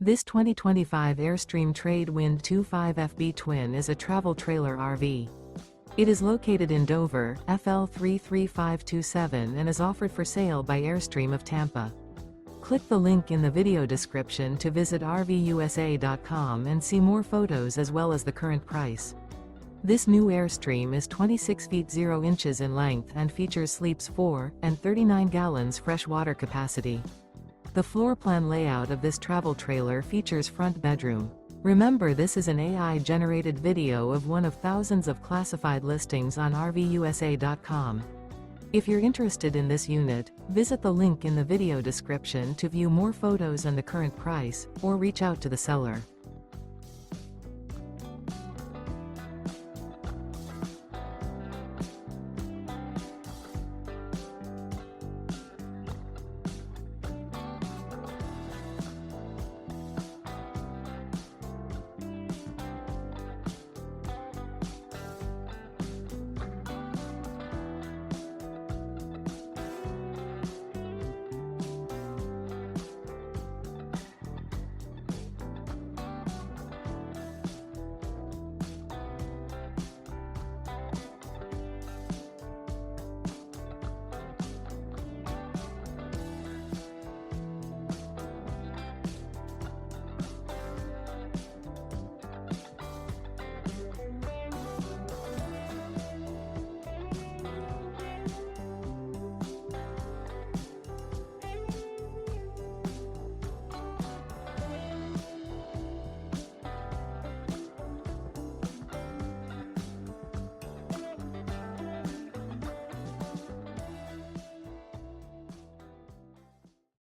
This 2025 Airstream Trade Wind 25FB Twin is a travel trailer RV. It is located in Dover, FL 33527 and is offered for sale by Airstream of Tampa. Click the link in the video description to visit RVUSA.com and see more photos as well as the current price. This new Airstream is 26 feet 0 inches in length and features sleeps 4 and 39 gallons fresh water capacity. The floor plan layout of this travel trailer features front bedroom. Remember, this is an AI-generated video of one of thousands of classified listings on RVUSA.com. If you're interested in this unit, visit the link in the video description to view more photos and the current price, or reach out to the seller.